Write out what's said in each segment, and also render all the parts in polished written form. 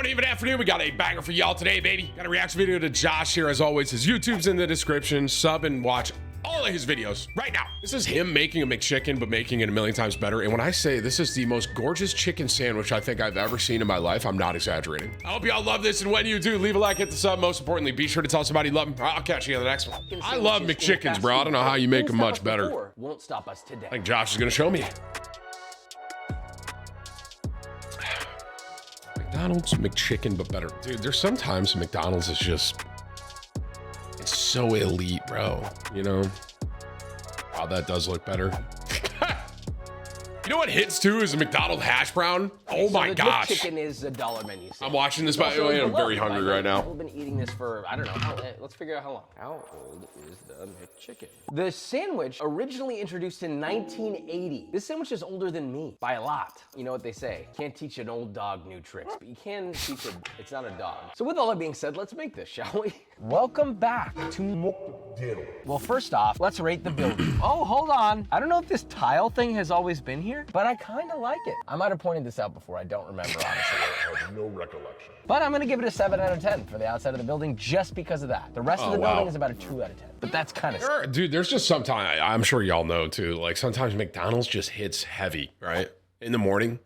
Morning, even afternoon. We got a banger for y'all today, baby. Got a reaction video to Josh here as always. His YouTube's in the description. Sub and watch all of his videos right now. This is him making a McChicken, but making it a million times better. And when I say this is the most gorgeous chicken sandwich I think I've ever seen in my life, I'm not exaggerating. I hope y'all love this. And when you do, leave a like, hit the sub. Most importantly, be sure to tell somebody you love them. I'll catch you in the next one. I love McChickens, bro. I don't know how you make them much better. Won't stop us today. I think Josh is going to show me. McDonald's McChicken, but better. Dude, there's sometimes McDonald's is just, it's so elite, bro. You know? Wow, that does look better. You know what hits too is a McDonald's hash brown. Oh my gosh. Chicken is a $1 menu. I'm watching this by the way. I'm very hungry right now. I've been eating this for, I don't know, let's figure out how long. How old is the McChicken? The sandwich originally introduced in 1980. This sandwich is older than me by a lot. You know what they say, can't teach an old dog new tricks, but you can teach it, it's not a dog. So with all that being said, let's make this, shall we? Welcome back to Mcchicken. Well, first off, let's rate the building. Oh, hold on. I don't know if this tile thing has always been here, but I kind of like it. I might have pointed this out before. I don't remember, honestly. I have no recollection. But I'm gonna give it a 7 out of 10 for the outside of the building just because of that. The rest of the building is about a 2 out of 10. But that's kind of dude, there's just sometimes, I'm sure y'all know too, like sometimes McDonald's just hits heavy, right? In the morning.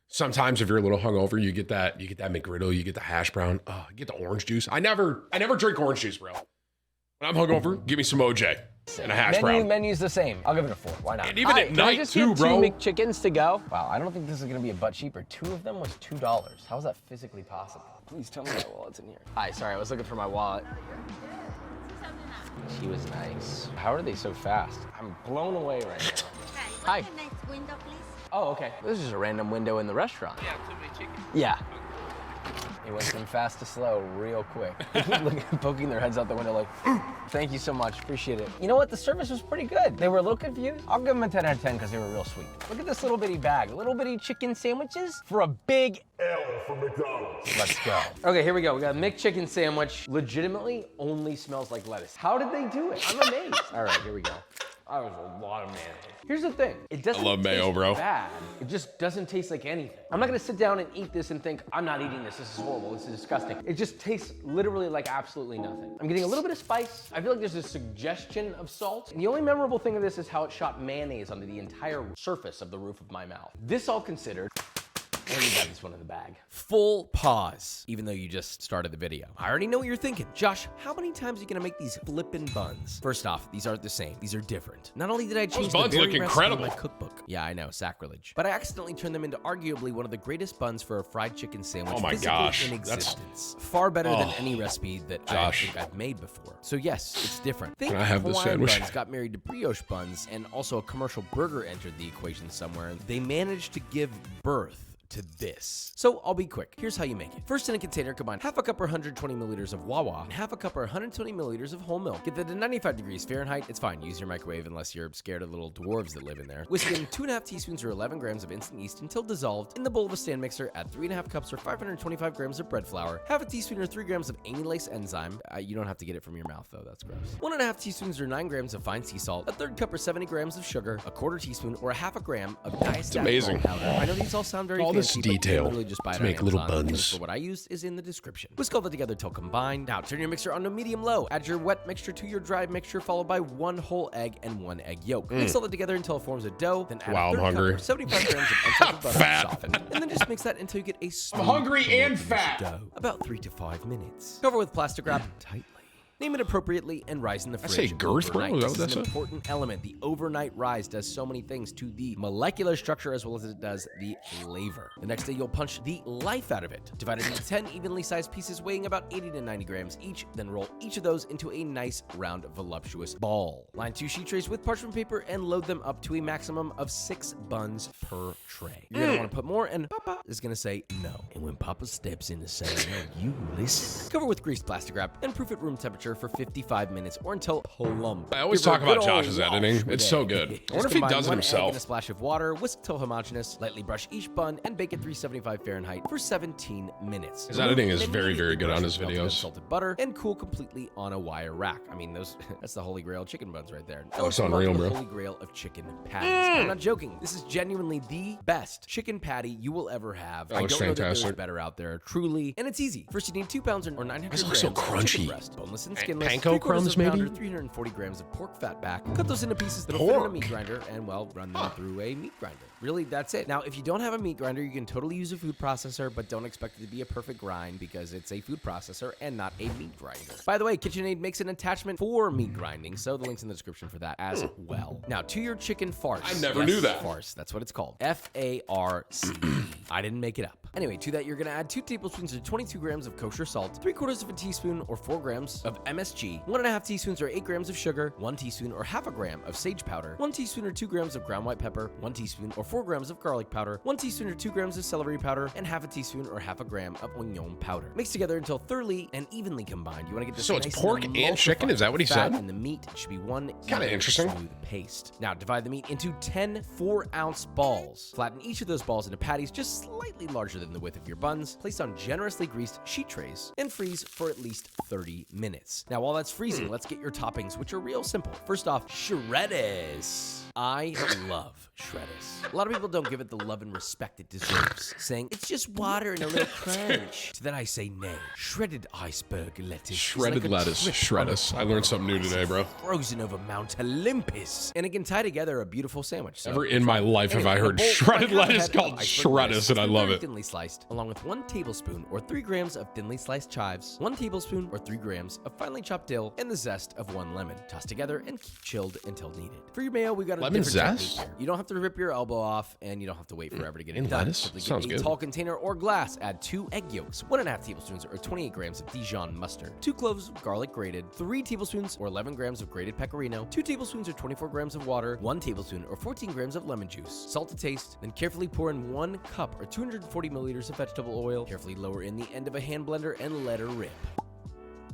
Sometimes if you're a little hungover, you get that McGriddle, you get the hash brown, you get the orange juice. I never drink orange juice, bro. When I'm hungover, give me some OJ and a hash brown. Menu's the same. I'll give it a 4. Why not? And even at night too, bro. Can I just get 2 McChickens to go? Wow, I don't think this is gonna be a butt cheaper. 2 of them was $2. How is that physically possible? Please tell me my wallet's in here. Hi, sorry, I was looking for my wallet. She was nice. How are they so fast? I'm blown away right now. Hi. Next window, please. Oh, okay. This is a random window in the restaurant. Yeah, 2 McChicken. Yeah. It went from fast to slow real quick. They keep poking their heads out the window like, thank you so much, appreciate it. You know what, the service was pretty good. They were a little confused. I'll give them a 10 out of 10 because they were real sweet. Look at this little bitty bag, little bitty chicken sandwiches for a big L for McDonald's. Let's go. Okay, here we go. We got a McChicken sandwich. Legitimately only smells like lettuce. How did they do it? I'm amazed. All right, here we go. That was a lot of mayonnaise. Here's the thing. It doesn't love mayo, taste bro. bad. It just doesn't taste like anything. I'm not gonna sit down and eat this and think, I'm not eating this. This is horrible. This is disgusting. It just tastes literally like absolutely nothing. I'm getting a little bit of spice. I feel like there's a suggestion of salt. And the only memorable thing of this is how it shot mayonnaise onto the entire surface of the roof of my mouth. This all considered, I only got this one in the bag. Full pause, even though you just started the video. I already know what you're thinking. Josh, how many times are you gonna make these flippin' buns? First off, these aren't the same. These are different. Not only did I change the buns very look recipe incredible. in my cookbook. Yeah, I know, sacrilege. But I accidentally turned them into arguably one of the greatest buns for a fried chicken sandwich Oh my physically gosh, in existence. Far better than any recipe that I Josh. think I've made before. So yes, it's different. Think Can I have this Hawaiian sandwich? buns got married to brioche buns, and also a commercial burger entered the equation somewhere. They managed to give birth to this. So I'll be quick. Here's how you make it. First, in a container, combine half a cup or 120 milliliters of Wawa and half a cup or 120 milliliters of whole milk. Get that to 95 degrees Fahrenheit. It's fine. Use your microwave unless you're scared of little dwarves that live in there. Whisk in 2.5 teaspoons or 11 grams of instant yeast until dissolved. In the bowl of a stand mixer, add 3.5 cups or 525 grams of bread flour, half a teaspoon or 3 grams of amylase enzyme. You don't have to get it from your mouth though. That's gross. 1.5 teaspoons or 9 grams of fine sea salt, a 1/3 cup or 70 grams of sugar, a 1/4 teaspoon or a half a gram of diastolic amazing. powder. I know these all sound very All this fancy, but you detail literally just buy it to on make little Amazon. buns. For what I used is in the description. Whisk all that together till combined. Now turn your mixer on to medium-low. Add your wet mixture to your dry mixture, followed by 1 whole egg and 1 egg yolk. Mix all that together until it forms a dough. Then add Wow, a 1/3 I'm hungry. cup or 75 grams of unsalted butter Fat. to soften. And then just mix that until you get a smooth, hungry and homogeneous fat. dough. About 3 to 5 minutes. Cover with plastic wrap tightly. Name it appropriately and rise in the I fridge. say girth, bro? overnight. Is that what This is that an said? important element. The overnight rise does so many things to the molecular structure as well as it does the flavor. The next day, you'll punch the life out of it. Divide it into 10 evenly sized pieces weighing about 80 to 90 grams each. Then roll each of those into a nice, round, voluptuous ball. Line 2 sheet trays with parchment paper and load them up to a maximum of 6 buns per tray. You're gonna want to put more, and Papa is gonna say no. And when Papa steps in to say no, you listen. Cover with greased plastic wrap and proof at room temperature temperature for 55 minutes or until plump. I always Give her talk a good about old Josh's wash editing. with It's egg. so good. I Just wonder if he combine does it 1 egg himself. and a splash of water, whisk till homogeneous, lightly brush each bun, and bake at 375 Fahrenheit for 17 minutes. His editing is Then very, very immediately good on brush his with melted videos. Salted butter and cool completely on a wire rack. I mean, that's the holy grail chicken buns right there. Oh, it's Welcome unreal, to the bro. holy grail of chicken patties. I'm not joking. This is genuinely the best chicken patty you will ever have. I looks don't know that there's fantastic. better out there, truly. And it's easy. First, you need 2 pounds or 900 This grams looks so of chicken crunchy. breast, boneless and skinless. Panko 3/4 crumbs, of a pound maybe? or 340 grams of pork fat back. Cut those into pieces that fit in a Pork. meat grinder and, well, run them through a meat grinder. Really, that's it. Now, if you don't have a meat grinder, you can totally use a food processor, but don't expect it to be a perfect grind because it's a food processor and not a meat grinder. By the way, KitchenAid makes an attachment for meat grinding, so the link's in the description for that as well. Now, to your chicken farce. I never knew that. Farce, that's what it's called. F-A-R-C. I didn't make it up. Anyway, to that, you're gonna add 2 tablespoons or 22 grams of kosher salt, 3/4 of a teaspoon or 4 grams of MSG, 1.5 teaspoons or 8 grams of sugar, 1 teaspoon or half a gram of sage powder, 1 teaspoon or 2 grams of ground white pepper, 1 teaspoon or 4 grams of garlic powder, 1 teaspoon or 2 grams of celery powder, and half a teaspoon or half a gram of onion powder. Mix together until thoroughly and evenly combined. You want to get this So it's nice pork and chicken? Is that what he fat said? And the meat should be one Kinda even interesting. smooth paste. Now divide the meat into 10 4-ounce balls. Flatten each of those balls into patties just slightly larger than the width of your buns. Place on generously greased sheet trays and freeze for at least 30 minutes. Now while that's freezing, let's get your toppings, which are real simple. First off, shredders. I love shredders. A lot of people don't give it the love and respect it deserves, saying it's just water and a little crunch. To that I say nay. Shredded iceberg lettuce. is Shredded like a lettuce. trip Shred on us. a I learned something new today, bro. frozen over Mount Olympus, and it can tie together a beautiful sandwich. So Never in my life have I anyway, in a heard bowl, shredded one half lettuce head called of iceberg lettuce, shreddus, and I love very it. Thinly sliced, along with 1 tablespoon or 3 grams of thinly sliced chives, 1 tablespoon or 3 grams of finely chopped dill, and the zest of 1 lemon. Toss together and keep chilled until needed. For your mayo, we got a Lemon different zest? technique here. You don't have to rip your elbow off, and you don't have to wait forever to get it And done. lettuce? Simply get Sounds a good. tall container or glass. Add 2 egg yolks, 1.5 tablespoons or 28 grams of Dijon mustard, 2 cloves of garlic grated, 3 tablespoons or 11 grams of grated pecorino, 2 tablespoons or 24 grams of water, 1 tablespoon or 14 grams of lemon juice, salt to taste, then carefully pour in 1 cup or 240 milliliters of vegetable oil. Carefully lower in the end of a hand blender and let her rip.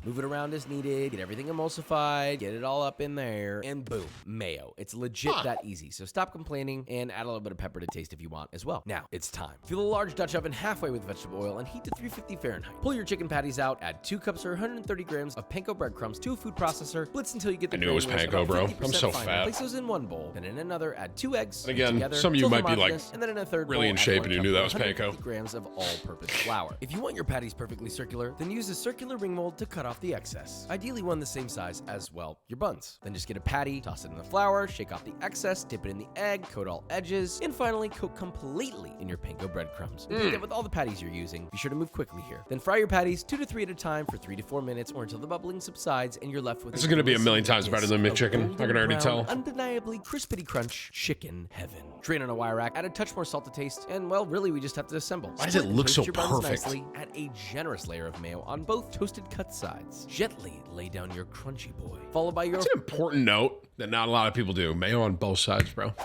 Move it around as needed, get everything emulsified, get it all up in there, and boom, mayo. It's legit that easy, so stop complaining and add a little bit of pepper to taste if you want as well. Now, it's time. Fill a large Dutch oven halfway with vegetable oil and heat to 350 Fahrenheit. Pull your chicken patties out, add 2 cups or 130 grams of panko breadcrumbs to a food processor, blitz until you get the I knew it was granules panko, about bro. 50% I'm so fine. fat. Place those in 1 bowl, then in another, add 2 eggs. And again, together, some of you till might be, like, homogeneous, and then in a third really bowl, in add shape 1 and you cup knew that or was 150 panko. grams of all-purpose flour. If you want your patties perfectly circular, then use a circular ring mold to cut off the excess. Ideally one the same size as, well, your buns. Then just get a patty, toss it in the flour, shake off the excess, dip it in the egg, coat all edges, and finally coat completely in your panko breadcrumbs. You do that with all the patties you're using. Be sure to move quickly here. Then fry your patties 2 to 3 at a time for 3 to 4 minutes or until the bubbling subsides and you're left with This is gonna be a million times better than McChicken. I can already tell. Undeniably crispity crunch chicken heaven. Drain on a wire rack, add a touch more salt to taste, and well, really we just have to assemble. Why does it Split and look toast so your buns perfect? nicely. Add a generous layer of mayo on both toasted cut sides. Gently lay down your crunchy boy, followed by your That's an important note that not a lot of people do. Mayo on both sides, bro. All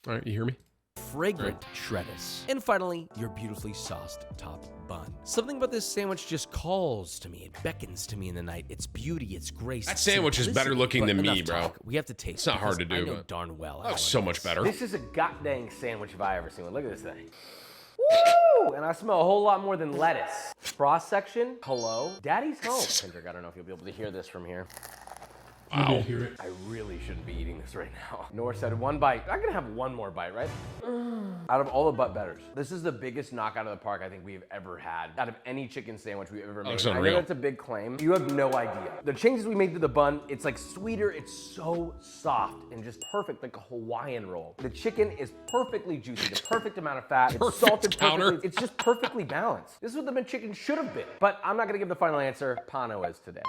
right, you hear me? fragrant shredders. And finally, your beautifully sauced top bun. Something about this sandwich just calls to me. It beckons to me in the night. Its beauty, its grace. That its sandwich is better simplicity. looking But than me, enough bro. talk. We have to taste. It's not hard because to do, I know but darn well. that how was it so is. much better. This is a goddamn sandwich if I ever seen one. Look at this thing. Woo! And I smell a whole lot more than lettuce. Cross section, hello. Daddy's home. Kendrick, I don't know if you'll be able to hear this from here. Wow. I really shouldn't be eating this right now. Nor said one bite. I'm gonna have one more bite, right? Out of all the butt betters, this is the biggest knockout of the park I think we've ever had. Out of any chicken sandwich we've ever made. Looks I know unreal. that's a big claim. You have no idea. The changes we made to the bun, it's like sweeter, it's so soft and just perfect, like a Hawaiian roll. The chicken is perfectly juicy, the perfect amount of fat. It's Perfect salted counter. perfectly. It's just perfectly balanced. This is what the McChicken should have been. But I'm not gonna give the final answer. Pano is today.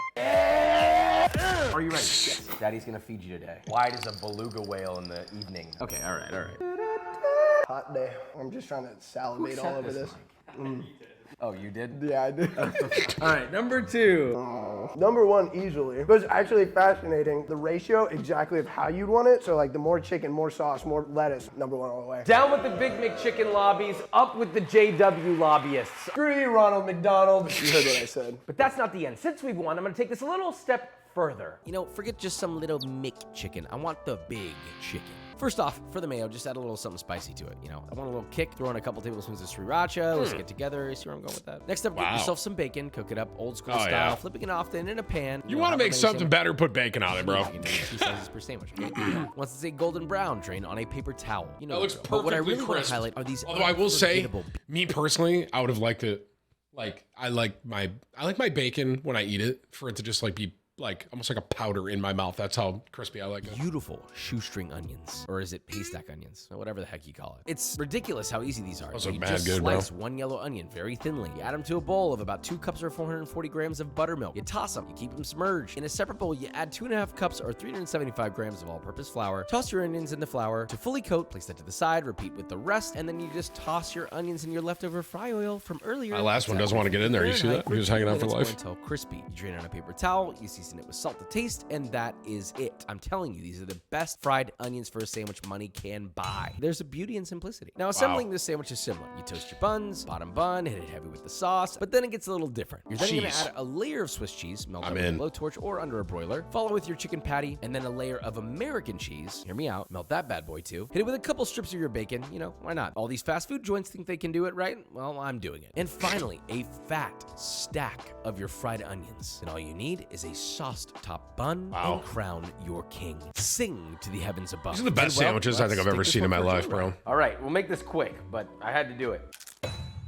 Are you ready? Yes. Daddy's gonna feed you today. Wide as a beluga whale in the evening. Okay, all right. Hot day. I'm just trying to salivate all over this. Oh, you did? Yeah, I did. All right, number 2. Number 1, easily. It was actually fascinating. The ratio exactly of how you'd want it. So like the more chicken, more sauce, more lettuce. Number 1 all the way. Down with the Big McChicken lobbies, up with the JW lobbyists. Screw you, Ronald McDonald. You heard what I said. But that's not the end. Since we've won, I'm gonna take this a little step further. You know, forget just some little McChicken. I want the big chicken. First off, for the mayo, just add a little something spicy to it. You know, I want a little kick. Throw in a couple tablespoons of sriracha. Let's get together. You see where I'm going with that? Next up, get yourself some bacon. Cook it up old school style, yeah. flipping it off then in a pan. You want to make something better, put bacon on it, bro. You can do 2 slices per sandwich. Once it's a golden brown, drain on a paper towel. You know, That looks but what I perfectly really want to crisp. highlight are these. Although I will say, unforgettable me personally, I would have liked it. Like I like my bacon when I eat it for it to just like be like almost like a powder in my mouth. That's how crispy I like it. beautiful shoestring onions, or is it haystack onions, or whatever the heck you call it. It's ridiculous how easy these are. Those So look you mad just good, bro. slice 1 yellow onion very thinly. You add them to a bowl of about 2 cups or 440 grams of buttermilk. You toss them. You keep them submerged. In a separate bowl, you add 2.5 cups or 375 grams of all-purpose flour. Toss your onions in the flour to fully coat. Place that to the side. Repeat with the rest, and then you just toss your onions in your leftover fry oil from earlier. My last one doesn't want to get in there. You see that? He was hanging out for life. Until crispy. You drain on a paper towel. You season it with salt to taste, and that is it. I'm telling you, these are the best fried onions for a sandwich money can buy. There's a beauty in simplicity. Now, assembling this sandwich is similar. You toast your buns, bottom bun, hit it heavy with the sauce, but then it gets a little different. You're then going to Cheese. add a layer of Swiss cheese, melt I'm over a in. blowtorch or under a broiler. Follow with your chicken patty, and then a layer of American cheese. Hear me out. Melt that bad boy too. Hit it with a couple strips of your bacon. You know, why not? All these fast food joints think they can do it, right? Well, I'm doing it. And finally, a fat stack of your fried onions. And all you need is a sauced top bun and crown your king. Sing to the heavens above. These are the best And, well, sandwiches I think let's I've take ever this seen in one my for a life, joyride. bro. All right, we'll make this quick, but I had to do it.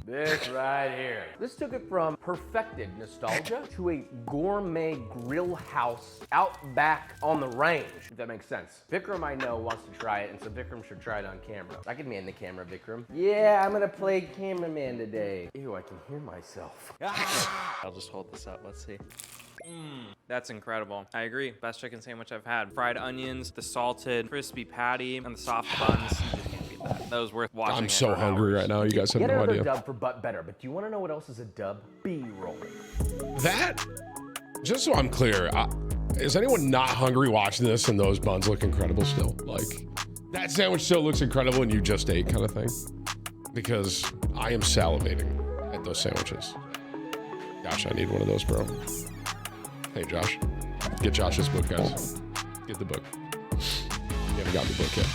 This right here. This took it from perfected nostalgia to a gourmet grill house out back on the range, if that makes sense. Vikram, I know, wants to try it, and so Vikram should try it on camera. I can man the camera, Vikram. Yeah, I'm gonna play cameraman today. Ew, I can hear myself. I'll just hold this up. Let's see. That's incredible. I agree. Best chicken sandwich I've had. Fried onions, the salted, crispy patty, and the soft buns. You just can't beat that. That was worth watching. I'm it so for hungry hours. right now. You guys have Yet no another idea. dub for But Better, but do you wanna know what else is a dub? B-roll. That, just so I'm clear, is anyone not hungry watching this and those buns look incredible still? Like, that sandwich still looks incredible and you just ate kind of thing? Because I am salivating at those sandwiches. Gosh, I need one of those, bro. Hey, Josh. Get Josh's book, guys. Get the book. You haven't got the book yet.